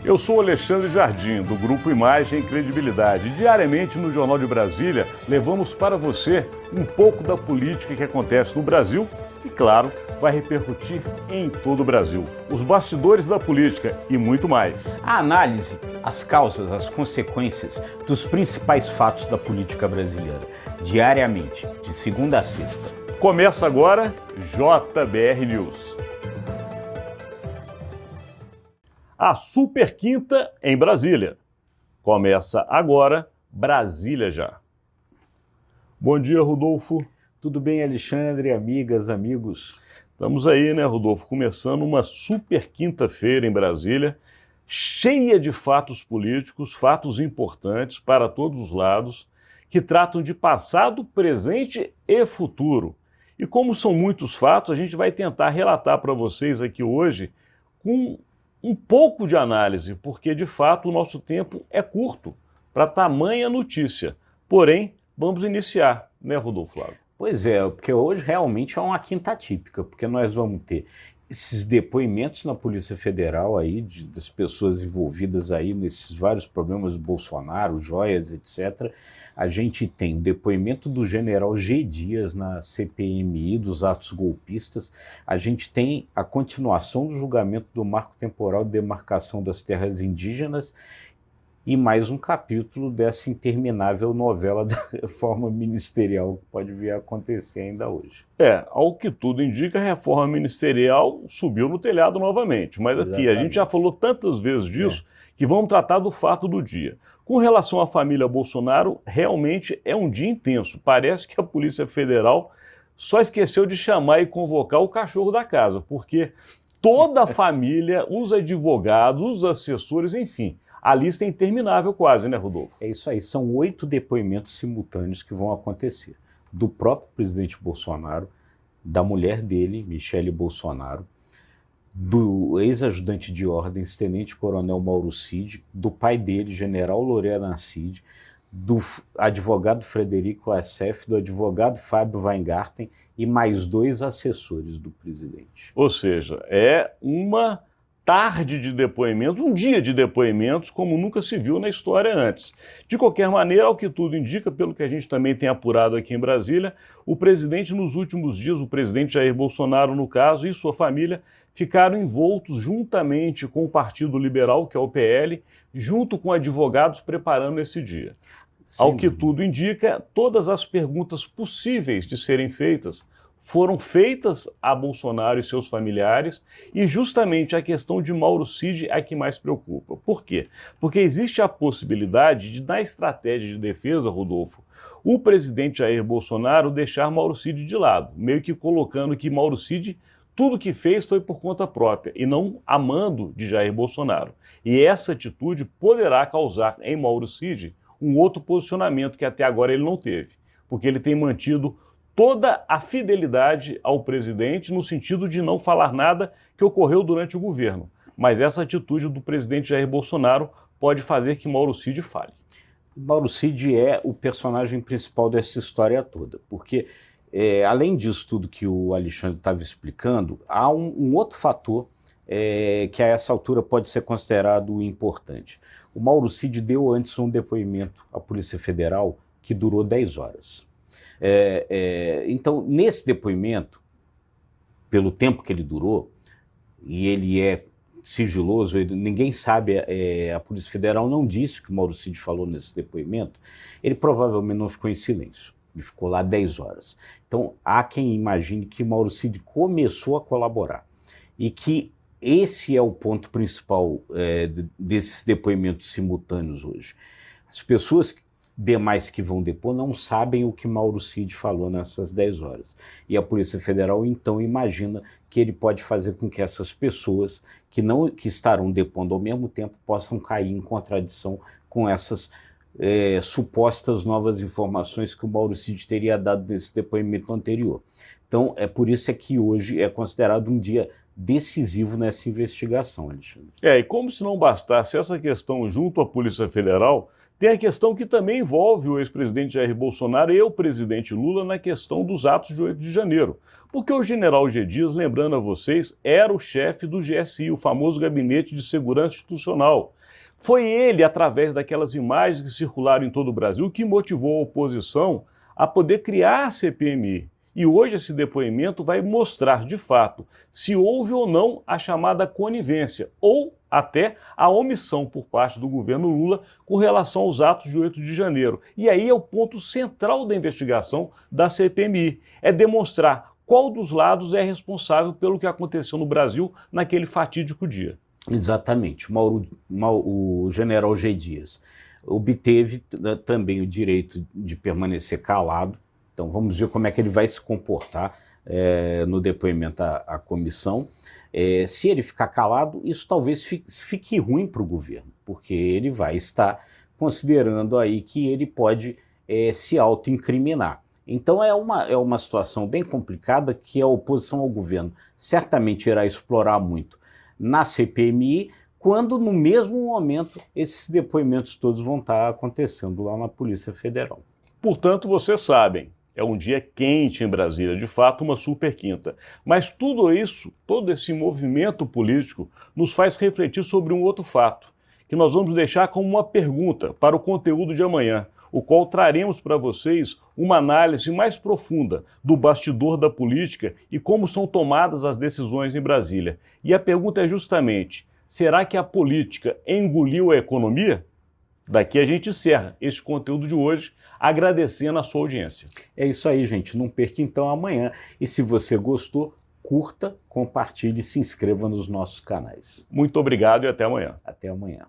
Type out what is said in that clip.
Eu sou Alexandre Jardim, do Grupo Imagem e Credibilidade. Diariamente no Jornal de Brasília, levamos para você um pouco da política que acontece no Brasil e, claro, vai repercutir em todo o Brasil. Os bastidores da política e muito mais. A análise, as causas, as consequências dos principais fatos da política brasileira, diariamente, de segunda a sexta. Começa agora JBR News. A Super Quinta em Brasília. Começa agora, Brasília Já. Bom dia, Rodolfo. Tudo bem, Alexandre, amigas, amigos? Estamos aí, né, Rodolfo, começando uma super quinta-feira em Brasília, cheia de fatos políticos, fatos importantes para todos os lados, que tratam de passado, presente e futuro. E como são muitos fatos, a gente vai tentar relatar para vocês aqui hoje com um pouco de análise, porque de fato o nosso tempo é curto para tamanha notícia. Porém, vamos iniciar, né, Rodolfo Flávio? Pois é, porque hoje realmente é uma quinta típica, porque nós vamos ter esses depoimentos na Polícia Federal aí, das pessoas envolvidas aí nesses vários problemas do Bolsonaro, joias, etc. A gente tem o depoimento do general G. Dias na CPMI dos atos golpistas. A gente tem a continuação do julgamento do marco temporal de demarcação das terras indígenas e mais um capítulo dessa interminável novela da reforma ministerial que pode vir a acontecer ainda hoje. Ao que tudo indica, a reforma ministerial subiu no telhado novamente. Mas aqui, a gente já falou tantas vezes disso que vamos tratar do fato do dia. Com relação à família Bolsonaro, realmente é um dia intenso. Parece que a Polícia Federal só esqueceu de chamar e convocar o cachorro da casa, porque toda a família, os advogados, os assessores, enfim, a lista é interminável quase, né, Rodolfo? É isso aí, são 8 depoimentos simultâneos que vão acontecer. Do próprio presidente Bolsonaro, da mulher dele, Michele Bolsonaro, do ex-ajudante de ordens, tenente-coronel Mauro Cid, do pai dele, general Lorena Cid, do advogado Frederico Assef, do advogado Fábio Weingarten e mais 2 assessores do presidente. Ou seja, é uma tarde de depoimentos, um dia de depoimentos como nunca se viu na história antes. De qualquer maneira, ao que tudo indica, pelo que a gente também tem apurado aqui em Brasília, o presidente nos últimos dias, o presidente Jair Bolsonaro, no caso, e sua família, ficaram envoltos juntamente com o Partido Liberal, que é o PL, junto com advogados preparando esse dia. Ao que tudo indica, todas as perguntas possíveis de serem feitas foram feitas a Bolsonaro e seus familiares, e justamente a questão de Mauro Cid é a que mais preocupa. Por quê? Porque existe a possibilidade de, na estratégia de defesa, Rodolfo, o presidente Jair Bolsonaro deixar Mauro Cid de lado, meio que colocando que Mauro Cid, tudo que fez foi por conta própria, e não a mando de Jair Bolsonaro. E essa atitude poderá causar em Mauro Cid um outro posicionamento que até agora ele não teve, porque ele tem mantido toda a fidelidade ao presidente no sentido de não falar nada que ocorreu durante o governo. Mas essa atitude do presidente Jair Bolsonaro pode fazer que Mauro Cid fale. Mauro Cid é o personagem principal dessa história toda, porque além disso tudo que o Alexandre estava explicando, há um outro fator que a essa altura pode ser considerado importante. O Mauro Cid deu antes um depoimento à Polícia Federal que durou 10 horas. Então, nesse depoimento, pelo tempo que ele durou, e ele é sigiloso, ninguém sabe, a Polícia Federal não disse o que o Mauro Cid falou nesse depoimento, ele provavelmente não ficou em silêncio, ele ficou lá 10 horas. Então, há quem imagine que Mauro Cid começou a colaborar, e que esse é o ponto principal desses depoimentos simultâneos hoje. As pessoas demais que vão depor não sabem o que Mauro Cid falou nessas 10 horas. E a Polícia Federal, então, imagina que ele pode fazer com que essas pessoas que estarão depondo ao mesmo tempo possam cair em contradição com essas supostas novas informações que o Mauro Cid teria dado nesse depoimento anterior. Então, é por isso que hoje é considerado um dia decisivo nessa investigação, Alexandre. E como se não bastasse essa questão junto à Polícia Federal, Tem a questão que também envolve o ex-presidente Jair Bolsonaro e o presidente Lula na questão dos atos de 8 de janeiro. Porque o general G. Dias, lembrando a vocês, era o chefe do GSI, o famoso Gabinete de Segurança Institucional. Foi ele, através daquelas imagens que circularam em todo o Brasil, que motivou a oposição a poder criar a CPMI. E hoje esse depoimento vai mostrar, de fato, se houve ou não a chamada conivência, ou até a omissão por parte do governo Lula com relação aos atos de 8 de janeiro. E aí é o ponto central da investigação da CPMI, é demonstrar qual dos lados é responsável pelo que aconteceu no Brasil naquele fatídico dia. Exatamente. O general G. Dias obteve também o direito de permanecer calado. Então vamos ver como é que ele vai se comportar no depoimento à comissão. Se ele ficar calado, isso talvez fique ruim para o governo, porque ele vai estar considerando aí que ele pode se autoincriminar. Então é uma situação bem complicada que a oposição ao governo certamente irá explorar muito na CPMI, quando no mesmo momento esses depoimentos todos vão estar acontecendo lá na Polícia Federal. Portanto, vocês sabem, é um dia quente em Brasília, de fato uma super quinta. Mas tudo isso, todo esse movimento político, nos faz refletir sobre um outro fato, que nós vamos deixar como uma pergunta para o conteúdo de amanhã, o qual traremos para vocês uma análise mais profunda do bastidor da política e como são tomadas as decisões em Brasília. E a pergunta é justamente, será que a política engoliu a economia? Daqui a gente encerra este conteúdo de hoje, agradecendo a sua audiência. É isso aí, gente. Não perca então amanhã. E se você gostou, curta, compartilhe e se inscreva nos nossos canais. Muito obrigado e até amanhã. Até amanhã.